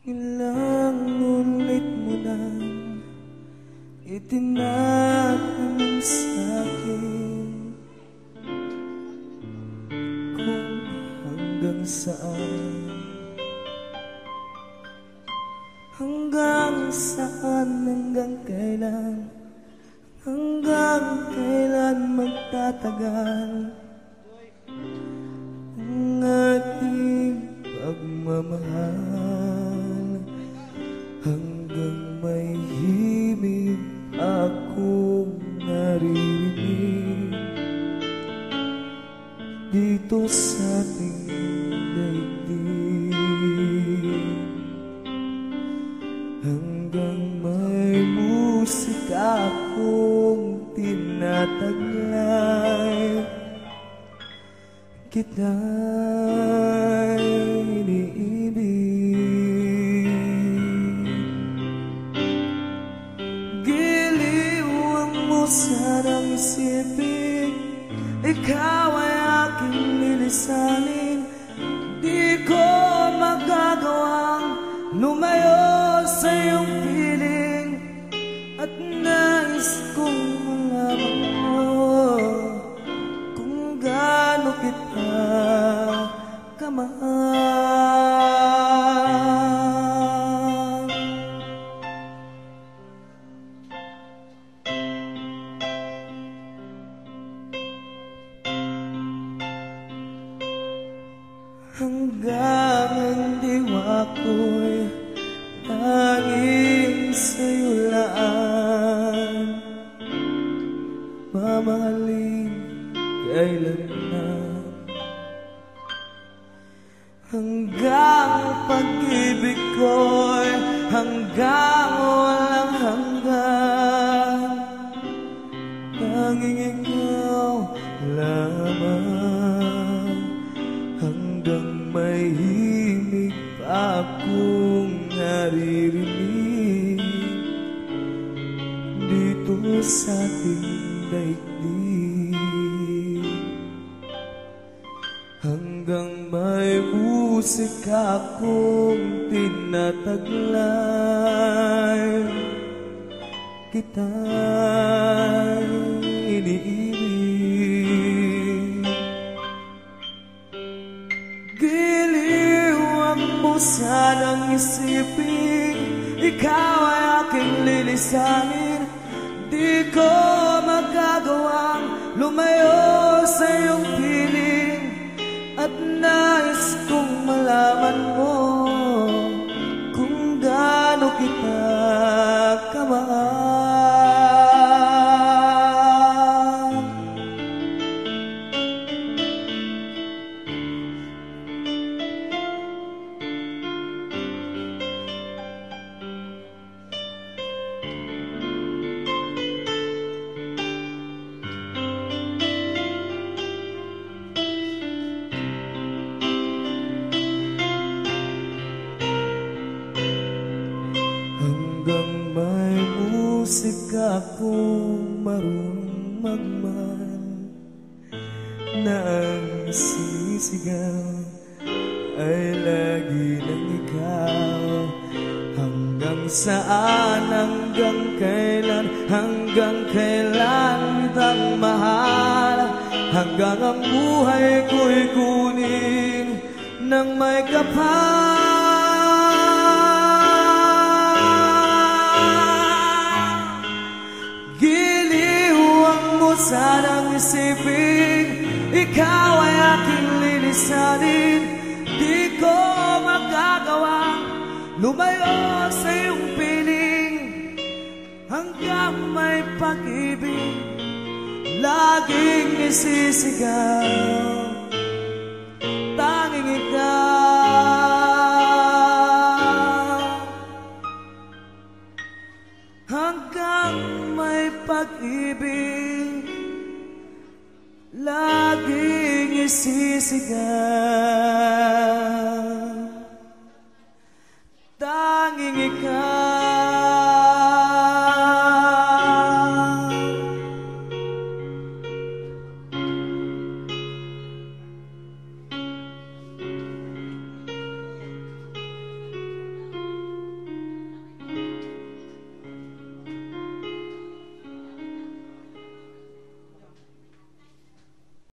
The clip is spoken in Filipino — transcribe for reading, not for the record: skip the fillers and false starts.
Ilang ulit mo nang itinatanong sa'kin kung hanggang saan, hanggang kailan, hanggang kailan magtatagal ang ating pagmamahal, hanggang may himig akong naririnig dito sa ating daigdig, hanggang may musika akong tinataglay, kita'y iniibig. Giliw ang musadang isipin, ikaw ay aking nilisanin. Di ko magagawang lumayo sa iyong piling, at nais kong malaman mo kung gaano kita kamahal. Hanggang ang diwa ko'y tanging sa'yo laan, mamahalin kailanman, hanggang pag-ibig ko'y hanggang walang hanggan, tanging ikaw lamang, hanggang may himig pa akong naririnig dito sa ating daigdig, hanggang may musika akong tinataglay, kita'y iniibig. Giliw ang musadang isipin, ikaw ay aking lilisanin. Di ko magagawang lumayo sa iyong piling, at nais kong malaman mo kung gaano kita kamahal. Hanggang may musika akong marunong magmahal, na ang sinisigaw ay lagi ng ikaw. Hanggang saan, hanggang kailan kitang mahal, hanggang ang buhay ko'y kunin ng may kapal. Sanang isipin, ikaw ay aking lilisanin. Di ko magagawang lumayo sa iyong piling, hanggang may pag-ibig laging isisigaw, tanging ikaw. Hanggang may pag-ibig laging isisigaw, tanging ikaw.